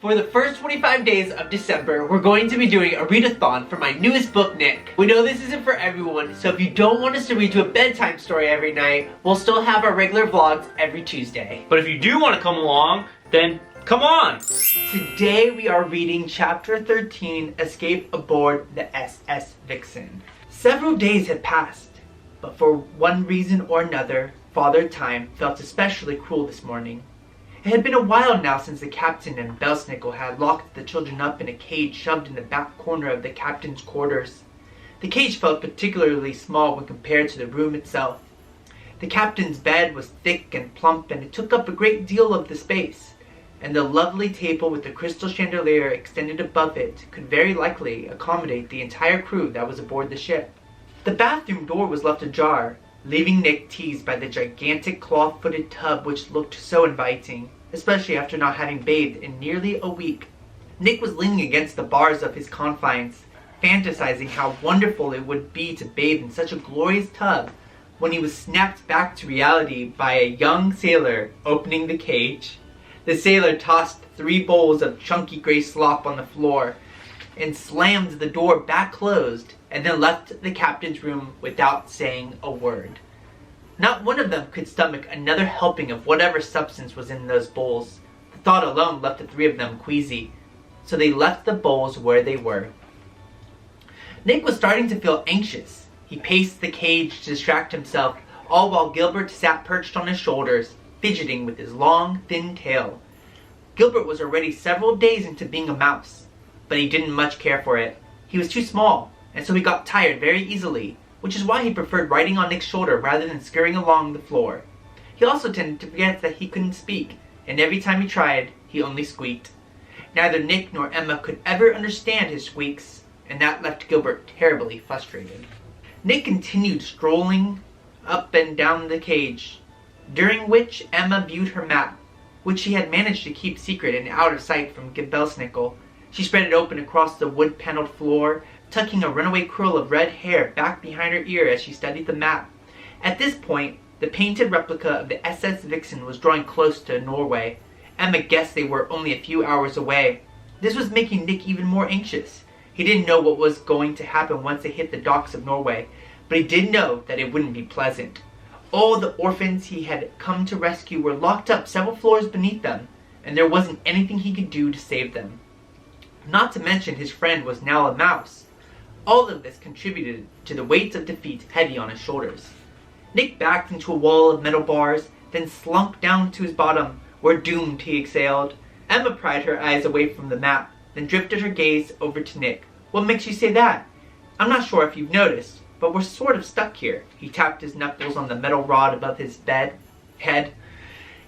For the first 25 days of December, we're going to be doing a readathon for my newest book, Nick. We know this isn't for everyone, so if you don't want us to read you a bedtime story every night, we'll still have our regular vlogs every Tuesday. But if you do want to come along, then come on! Today we are reading Chapter 13, Escape Aboard the SS Vixen. Several days had passed, but for one reason or another, Father Time felt especially cruel this morning. It had been a while now since the captain and Belsnickel had locked the children up in a cage shoved in the back corner of the captain's quarters. The cage felt particularly small when compared to the room itself. The captain's bed was thick and plump, and it took up a great deal of the space, and the lovely table with the crystal chandelier extended above it could very likely accommodate the entire crew that was aboard the ship. The bathroom door was left ajar, leaving Nick teased by the gigantic claw-footed tub which looked so inviting, especially after not having bathed in nearly a week. Nick was leaning against the bars of his confines, fantasizing how wonderful it would be to bathe in such a glorious tub, when he was snapped back to reality by a young sailor opening the cage. The sailor tossed 3 bowls of chunky gray slop on the floor and slammed the door back closed, and then left the captain's room without saying a word. Not one of them could stomach another helping of whatever substance was in those bowls. The thought alone left the 3 of them queasy, so they left the bowls where they were. Nick was starting to feel anxious. He paced the cage to distract himself, all while Gilbert sat perched on his shoulders, fidgeting with his long, thin tail. Gilbert was already several days into being a mouse, but he didn't much care for it. He was too small, and so he got tired very easily, which is why he preferred riding on Nick's shoulder rather than scurrying along the floor. He also tended to forget that he couldn't speak, and every time he tried, he only squeaked. Neither Nick nor Emma could ever understand his squeaks, and that left Gilbert terribly frustrated. Nick continued strolling up and down the cage, during which Emma viewed her map, which she had managed to keep secret and out of sight from Belsnickel. She spread it open across the wood-paneled floor, tucking a runaway curl of red hair back behind her ear as she studied the map. At this point, the painted replica of the SS Vixen was drawing close to Norway. Emma guessed they were only a few hours away. This was making Nick even more anxious. He didn't know what was going to happen once they hit the docks of Norway, but he did know that it wouldn't be pleasant. All the orphans he had come to rescue were locked up several floors beneath them, and there wasn't anything he could do to save them. Not to mention his friend was now a mouse. All of this contributed to the weight of defeat heavy on his shoulders. Nick backed into a wall of metal bars, then slunk down to his bottom. "We're doomed," he exhaled. Emma pried her eyes away from the map, then drifted her gaze over to Nick. "What makes you say that? I'm not sure if you've noticed, but we're sort of stuck here." He tapped his knuckles on the metal rod above his head.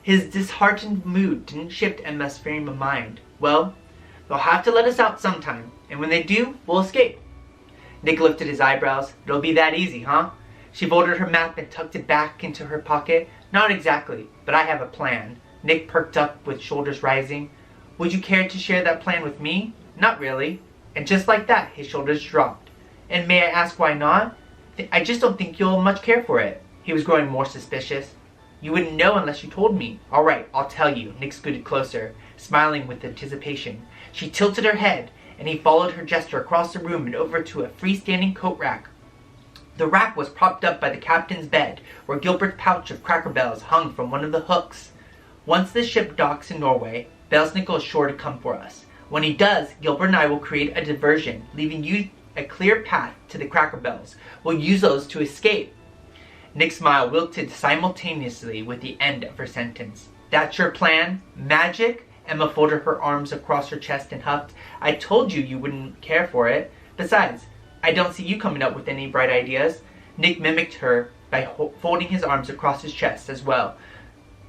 His disheartened mood didn't shift Emma's frame of mind. "Well, they'll have to let us out sometime, and when they do, we'll escape." Nick lifted his eyebrows. "It'll be that easy, huh?" She folded her map and tucked it back into her pocket. "Not exactly, but I have a plan." Nick perked up with shoulders rising. "Would you care to share that plan with me?" "Not really." And just like that, his shoulders dropped. "And may I ask why not?" "I just don't think you'll much care for it." He was growing more suspicious. "You wouldn't know unless you told me." "All right, I'll tell you." Nick scooted closer, smiling with anticipation. She tilted her head, and he followed her gesture across the room and over to a freestanding coat rack. The rack was propped up by the captain's bed, where Gilbert's pouch of Cracker Barrels hung from one of the hooks. "Once the ship docks in Norway, Belsnickel is sure to come for us. When he does, Gilbert and I will create a diversion, leaving you a clear path to the Cracker Barrels. We'll use those to escape." Nick's smile wilted simultaneously with the end of her sentence. "That's your plan? Magic?" Emma folded her arms across her chest and huffed. "I told you you wouldn't care for it. Besides, I don't see you coming up with any bright ideas." Nick mimicked her by folding his arms across his chest as well.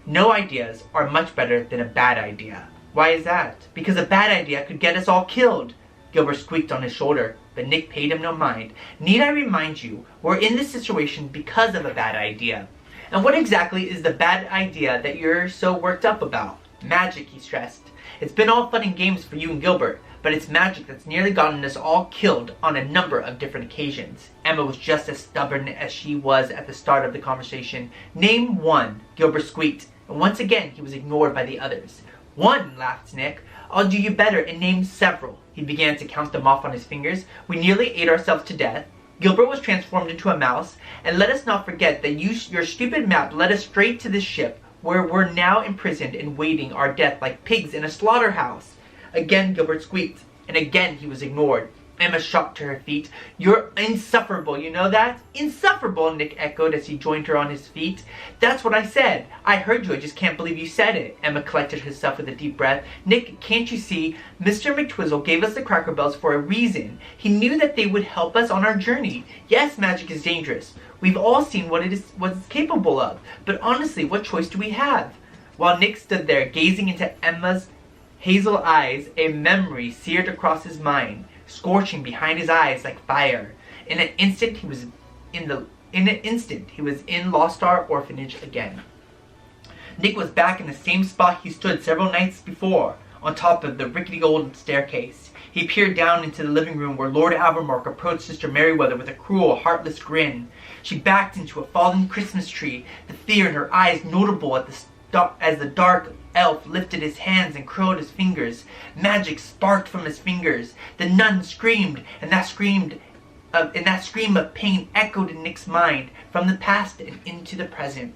"No ideas are much better than a bad idea." "Why is that?" "Because a bad idea could get us all killed." Gilbert squeaked on his shoulder, but Nick paid him no mind. "Need I remind you, we're in this situation because of a bad idea. And what exactly is the bad idea that you're so worked up about?" "Magic," he stressed. "It's been all fun and games for you and Gilbert, but it's magic that's nearly gotten us all killed on a number of different occasions." Emma was just as stubborn as she was at the start of the conversation. "Name one," Gilbert squeaked, and once again he was ignored by the others. "One," laughed Nick. I'll do you better and name several. He began to count them off on his fingers. We nearly ate ourselves to death. Gilbert was transformed into a mouse. And let us not forget that your stupid map led us straight to this ship, where we're now imprisoned and waiting our death like pigs in a slaughterhouse. Again Gilbert squeaked, and again he was ignored. Emma shot to her feet. You're insufferable, you know that? Insufferable, Nick echoed as he joined her on his feet. That's what I said. I heard you, I just can't believe you said it. Emma collected herself with a deep breath. Nick, can't you see? Mr. McTwizzle gave us the Cracker Bells for a reason. He knew that they would help us on our journey. Yes, magic is dangerous. We've all seen what it's capable of. But honestly, what choice do we have? While Nick stood there, gazing into Emma's hazel eyes, a memory seared across his mind, scorching behind his eyes like fire. In an instant, he was in Lost Star Orphanage again. Nick was back in the same spot he stood several nights before, on top of the rickety old staircase. He peered down into the living room where Lord Albermark approached Sister Merryweather with a cruel, heartless grin. She backed into a fallen Christmas tree, the fear in her eyes notable as the dark elf lifted his hands and curled his fingers. Magic sparked from his fingers. The nun screamed, and that scream of pain echoed in Nick's mind from the past and into the present.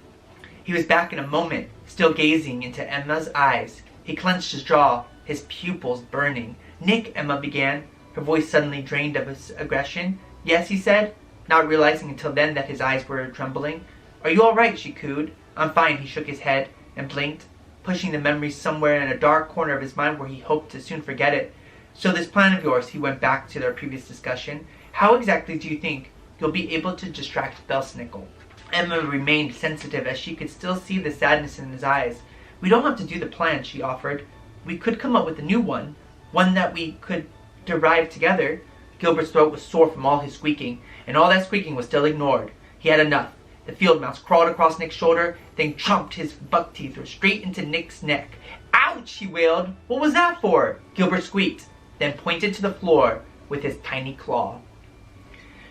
He was back in a moment, still gazing into Emma's eyes. He clenched his jaw, his pupils burning. Nick, Emma began, her voice suddenly drained of its aggression. Yes, he said, not realizing until then that his eyes were trembling. Are you all right? She cooed. I'm fine. He shook his head and blinked, pushing the memory somewhere in a dark corner of his mind where he hoped to soon forget it. So this plan of yours, he went back to their previous discussion. How exactly do you think you'll be able to distract Belsnickel? Emma remained sensitive as she could still see the sadness in his eyes. We don't have to do the plan, she offered. We could come up with a new one that we could derive together. Gilbert's throat was sore from all his squeaking, and all that squeaking was still ignored. He had enough. The field mouse crawled across Nick's shoulder, then chomped his buck teeth straight into Nick's neck. Ouch! He wailed. What was that for? Gilbert squeaked, then pointed to the floor with his tiny claw.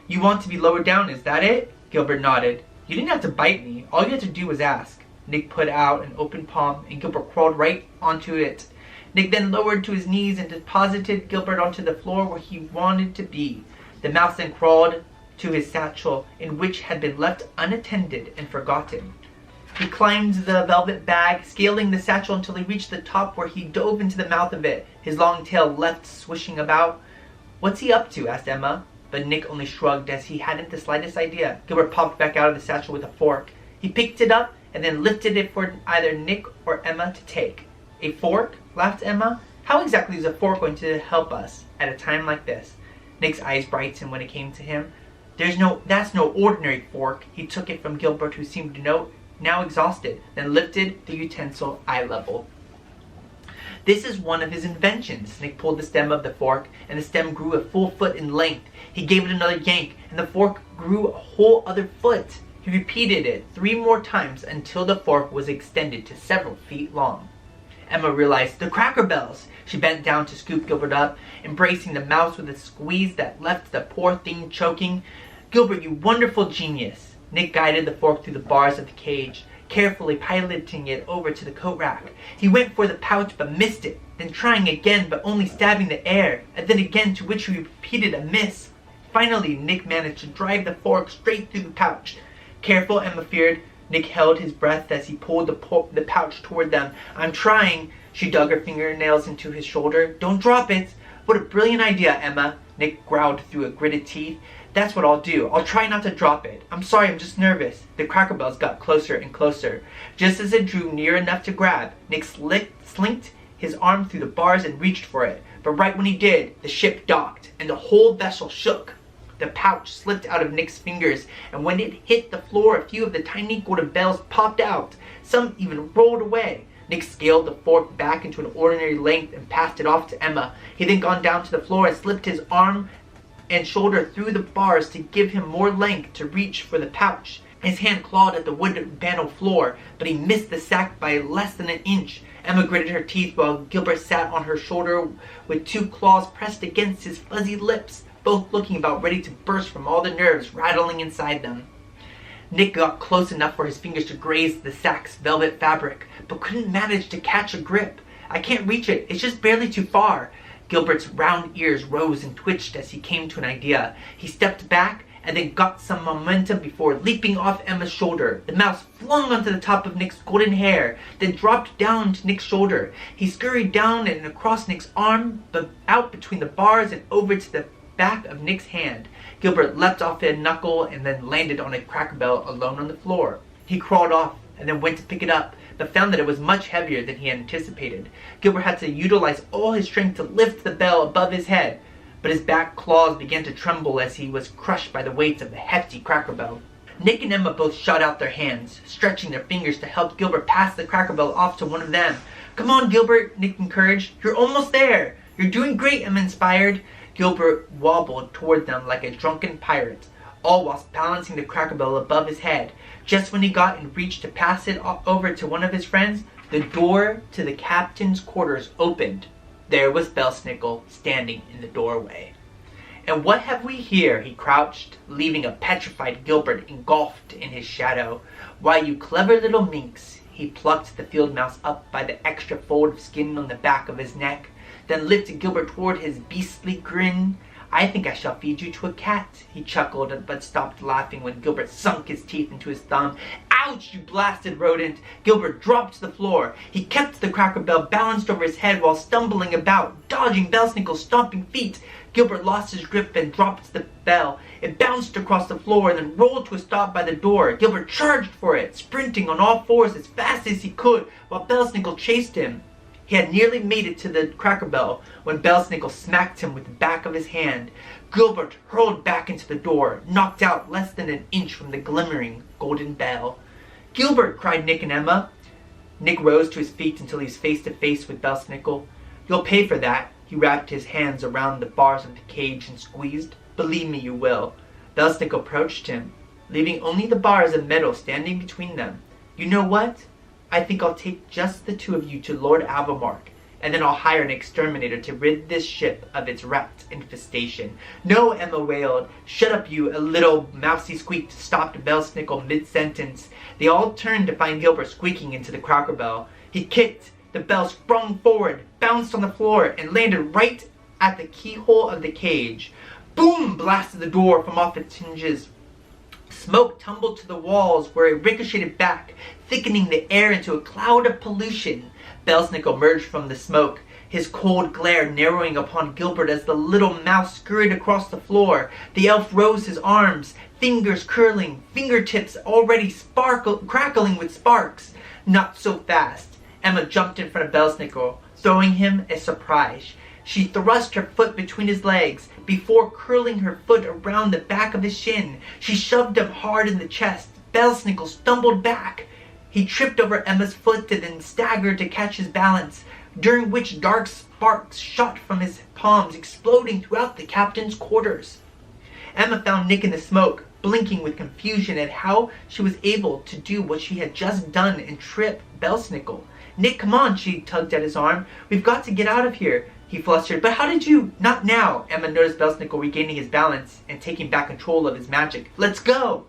You want to be lowered down, is that it? Gilbert nodded. You didn't have to bite me. All you had to do was ask. Nick put out an open palm, and Gilbert crawled right onto it. Nick then lowered to his knees and deposited Gilbert onto the floor where he wanted to be. The mouse then crawled to his satchel, in which had been left unattended and forgotten. He climbed the velvet bag, scaling the satchel until he reached the top, where he dove into the mouth of it, his long tail left swishing about. What's he up to? Asked Emma, but Nick only shrugged, as he hadn't the slightest idea. Gilbert popped back out of the satchel with a fork. He picked it up and then lifted it for either Nick or Emma to take. A fork? Laughed Emma. How exactly is a fork going to help us at a time like this? Nick's eyes brightened when it came to him. That's no ordinary fork. He took it from Gilbert, who seemed to know, now exhausted, then lifted the utensil eye level. This is one of his inventions. Nick pulled the stem of the fork, and the stem grew a full foot in length. He gave it another yank, and the fork grew a whole other foot. He repeated it 3 more times until the fork was extended to several feet long. Emma realized the Cracker Bells. She bent down to scoop Gilbert up, embracing the mouse with a squeeze that left the poor thing choking. Gilbert, you wonderful genius. Nick guided the fork through the bars of the cage, carefully piloting it over to the coat rack. He went for the pouch but missed it, then trying again but only stabbing the air, and then again, to which he repeated a miss. Finally, Nick managed to drive the fork straight through the pouch. Careful, Emma feared. Nick held his breath as he pulled the pouch toward them. I'm trying. She dug her fingernails into his shoulder. Don't drop it. What a brilliant idea, Emma. Nick growled through a gritted teeth. That's what I'll do. I'll try not to drop it. I'm sorry, I'm just nervous. The Cracker Bells got closer and closer. Just as it drew near enough to grab, Nick slinked his arm through the bars and reached for it. But right when he did, the ship docked, and the whole vessel shook. The pouch slipped out of Nick's fingers, and when it hit the floor, a few of the tiny golden bells popped out. Some even rolled away. Nick scaled the fork back into an ordinary length and passed it off to Emma. He then gone down to the floor and slipped his arm and shoulder through the bars to give him more length to reach for the pouch. His hand clawed at the wood panel floor, but he missed the sack by less than an inch. Emma gritted her teeth while Gilbert sat on her shoulder with 2 claws pressed against his fuzzy lips, both looking about ready to burst from all the nerves rattling inside them. Nick got close enough for his fingers to graze the sack's velvet fabric, but couldn't manage to catch a grip. I can't reach it. It's just barely too far." Gilbert's round ears rose and twitched as he came to an idea. He stepped back and then got some momentum before leaping off Emma's shoulder. The mouse flung onto the top of Nick's golden hair, then dropped down to Nick's shoulder. He scurried down and across Nick's arm, but out between the bars and over to the back of Nick's hand. Gilbert leapt off a knuckle and then landed on a Cracker Barrel alone on the floor. He crawled off and then went to pick it up, but found that it was much heavier than he had anticipated. Gilbert had to utilize all his strength to lift the bell above his head, but his back claws began to tremble as he was crushed by the weight of the hefty Cracker Barrel. Nick and Emma both shot out their hands, stretching their fingers to help Gilbert pass the Cracker Barrel off to one of them. "Come on, Gilbert," Nick encouraged. "You're almost there." "You're doing great," Emma inspired. Gilbert wobbled toward them like a drunken pirate, all whilst balancing the Cracker Barrel above his head. Just when he got in reach to pass it over to one of his friends, the door to the captain's quarters opened. There was Belsnickel standing in the doorway. "And what have we here?" he crouched, leaving a petrified Gilbert engulfed in his shadow. "Why, you clever little minx." He plucked the field mouse up by the extra fold of skin on the back of his neck, then lifted Gilbert toward his beastly grin. "I think I shall feed you to a cat," he chuckled, but stopped laughing when Gilbert sunk his teeth into his thumb. "Ouch, you blasted rodent!" Gilbert dropped to the floor. He kept the Cracker Barrel balanced over his head while stumbling about, dodging Belsnickel's stomping feet. Gilbert lost his grip and dropped the bell. It bounced across the floor and then rolled to a stop by the door. Gilbert charged for it, sprinting on all fours as fast as he could while Belsnickel chased him. He had nearly made it to the Cracker Barrel when Belsnickel smacked him with the back of his hand. Gilbert hurled back into the door, knocked out less than an inch from the glimmering golden bell. "Gilbert!" cried Nick and Emma. Nick rose to his feet until he was face to face with Belsnickel. "You'll pay for that." He wrapped his hands around the bars of the cage and squeezed. "Believe me, you will." Belsnickel approached him, leaving only the bars of metal standing between them. "You know what? I think I'll take just the two of you to Lord Albemarle, and then I'll hire an exterminator to rid this ship of its rat infestation." "No," Emma wailed. "Shut up, you!" a little mousy squeak stopped Belsnickel mid-sentence. They all turned to find Gilbert squeaking into the Cracker Barrel. He kicked. The bell sprung forward, bounced on the floor, and landed right at the keyhole of the cage. Boom! Blasted the door from off its hinges. Smoke tumbled to the walls where it ricocheted back, thickening the air into a cloud of pollution. Belsnickel emerged from the smoke, his cold glare narrowing upon Gilbert as the little mouse scurried across the floor. The elf rose his arms, fingers curling, fingertips already crackling with sparks. Not so fast. Emma jumped in front of Belsnickel, throwing him a surprise. She thrust her foot between his legs. Before curling her foot around the back of his shin, she shoved him hard in the chest. Belsnickel stumbled back. He tripped over Emma's foot and then staggered to catch his balance, during which dark sparks shot from his palms, exploding throughout the captain's quarters. Emma found Nick in the smoke, blinking with confusion at how she was able to do what she had just done and trip Belsnickel. "Nick, come on," she tugged at his arm. "We've got to get out of here," he flustered. "But how did you—" "Not now." Emma noticed Belsnickel regaining his balance and taking back control of his magic. "Let's go."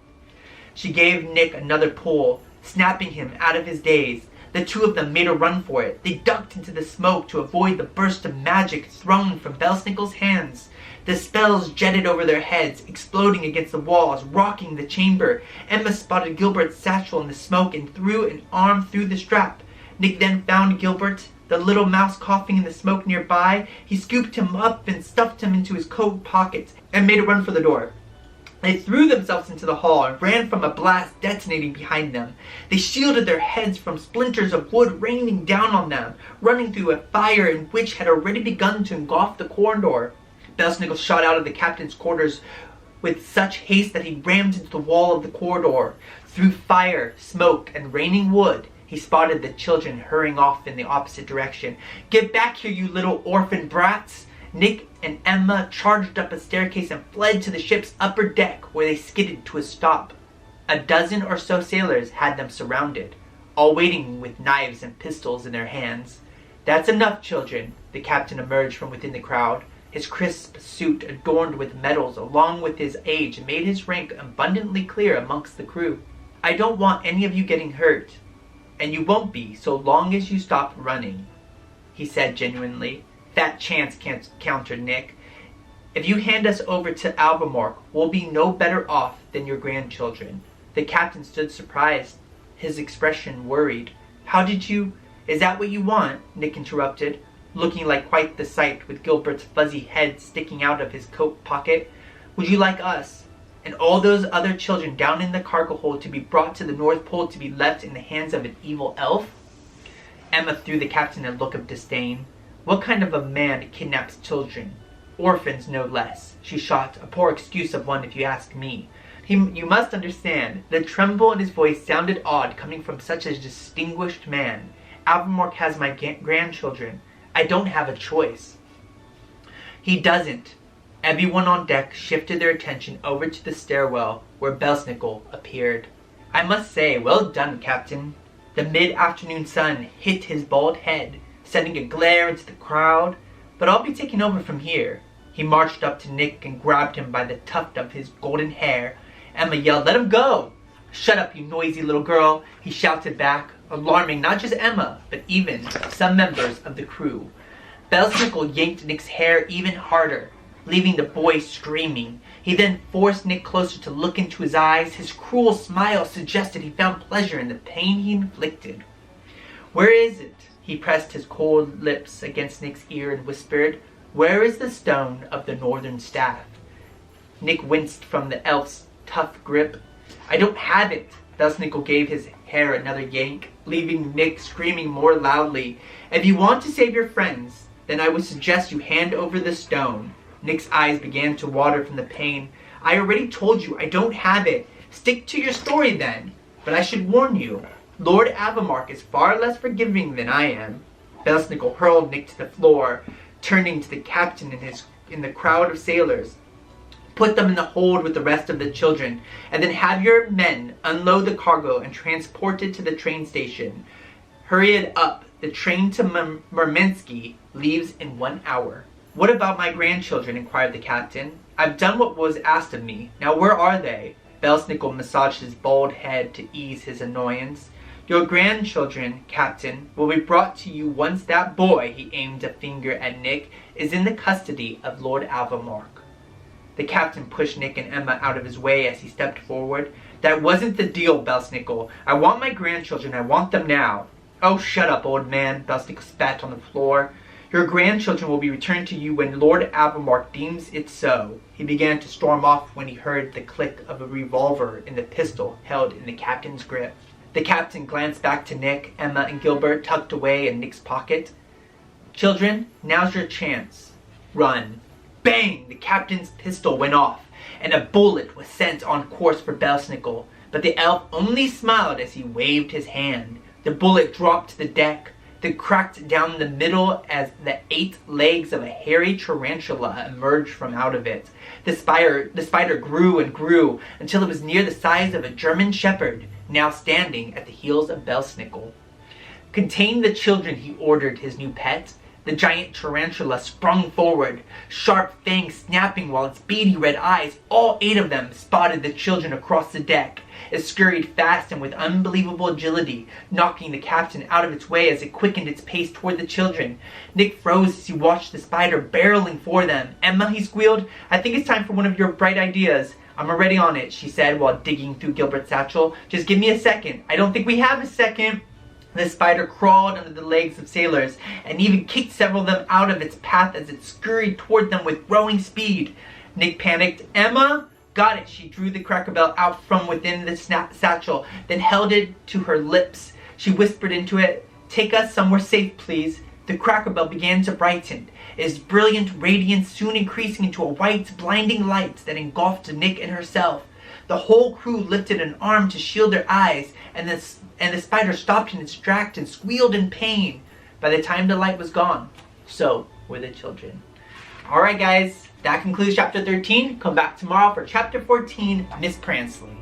She gave Nick another pull, snapping him out of his daze. The two of them made a run for it. They ducked into the smoke to avoid the burst of magic thrown from Belsnickel's hands. The spells jetted over their heads, exploding against the walls, rocking the chamber. Emma spotted Gilbert's satchel in the smoke and threw an arm through the strap. Nick then found Gilbert, the little mouse coughing in the smoke nearby. He scooped him up and stuffed him into his coat pocket and made a run for the door. They threw themselves into the hall and ran from a blast detonating behind them. They shielded their heads from splinters of wood raining down on them, running through a fire in which had already begun to engulf the corridor. Belsnickel shot out of the captain's quarters with such haste that he rammed into the wall of the corridor. Through fire, smoke, and raining wood, he spotted the children hurrying off in the opposite direction. "Get back here, you little orphan brats!" Nick and Emma charged up a staircase and fled to the ship's upper deck, where they skidded to a stop. A dozen or so sailors had them surrounded, all waiting with knives and pistols in their hands. "That's enough, children." The captain emerged from within the crowd. His crisp suit adorned with medals along with his age made his rank abundantly clear amongst the crew. "I don't want any of you getting hurt, and you won't be so long as you stop running." he said genuinely. Fat chance, countered Nick. If you hand us over to Albemarle, we'll be no better off than your grandchildren. The captain stood surprised, his expression worried. How did you... Is that what you want? Nick interrupted, looking like quite the sight with Gilbert's fuzzy head sticking out of his coat pocket. Would you like us and all those other children down in the cargo hold to be brought to the North Pole to be left in the hands of an evil elf? Emma threw the captain a look of disdain. What kind of a man kidnaps children? Orphans, no less, she shot, a poor excuse of one if you ask me. You must understand, the tremble in his voice sounded odd coming from such a distinguished man. Albemarle has my grandchildren. I don't have a choice. He doesn't. Everyone on deck shifted their attention over to the stairwell where Belsnickel appeared. I must say, well done, Captain. The mid-afternoon sun hit his bald head, sending a glare into the crowd. But I'll be taking over from here. He marched up to Nick and grabbed him by the tuft of his golden hair. Emma yelled, "Let him go!" "Shut up, you noisy little girl," he shouted back, alarming not just Emma, but even some members of the crew. Belsnickel yanked Nick's hair even harder, leaving the boy screaming. He then forced Nick closer to look into his eyes. His cruel smile suggested he found pleasure in the pain he inflicted. "Where is it?" He pressed his cold lips against Nick's ear and whispered, "Where is the stone of the northern staff?" Nick winced from the elf's tough grip. "I don't have it." Belsnickel gave his hair another yank, leaving Nick screaming more loudly. "If you want to save your friends, then I would suggest you hand over the stone." Nick's eyes began to water from the pain. "I already told you I don't have it. Stick to your story then. But I should warn you, Lord Albemarle is far less forgiving than I am." Belsnickel hurled Nick to the floor, turning to the captain in the crowd of sailors. "Put them in the hold with the rest of the children, and then have your men unload the cargo and transport it to the train station. Hurry it up. The train to Murmansky leaves in 1 hour." "What about my grandchildren?" inquired the captain. "I've done what was asked of me. Now where are they?" Belsnickel massaged his bald head to ease his annoyance. "Your grandchildren, Captain, will be brought to you once that boy," he aimed a finger at Nick, "is in the custody of Lord Albemarle." The captain pushed Nick and Emma out of his way as he stepped forward. "That wasn't the deal, Belsnickel. I want my grandchildren. I want them now." "Oh, shut up, old man," Belsnickel spat on the floor. "Your grandchildren will be returned to you when Lord Albemarle deems it so." He began to storm off when he heard the click of a revolver in the pistol held in the captain's grip. The captain glanced back to Nick, Emma, and Gilbert tucked away in Nick's pocket. "Children, now's your chance. Run." Bang! The captain's pistol went off, and a bullet was sent on course for Belsnickel, but the elf only smiled as he waved his hand. The bullet dropped to the deck, then cracked down the middle as the 8 legs of a hairy tarantula emerged from out of it. The spider grew and grew until it was near the size of a German shepherd, now standing at the heels of Belsnickel. "Contain the children," he ordered his new pet. The giant tarantula sprung forward, sharp fangs snapping while its beady red eyes, all 8 of them, spotted the children across the deck. It scurried fast and with unbelievable agility, knocking the captain out of its way as it quickened its pace toward the children. Nick froze as he watched the spider barreling for them. "Emma," he squealed, "I think it's time for one of your bright ideas." "I'm already on it," she said while digging through Gilbert's satchel. "Just give me a second." "I don't think we have a second." The spider crawled under the legs of sailors and even kicked several of them out of its path as it scurried toward them with growing speed. Nick panicked. "Emma!" "Got it." She drew the Cracker Barrel out from within the satchel, then held it to her lips. She whispered into it, "Take us somewhere safe, please." The Cracker Barrel began to brighten, its brilliant radiance soon increasing into a white, blinding light that engulfed Nick and herself. The whole crew lifted an arm to shield their eyes, and the spider stopped in its tracks and squealed in pain. By the time the light was gone, so were the children. Alright guys, that concludes chapter 13. Come back tomorrow for chapter 14, Miss Pransley.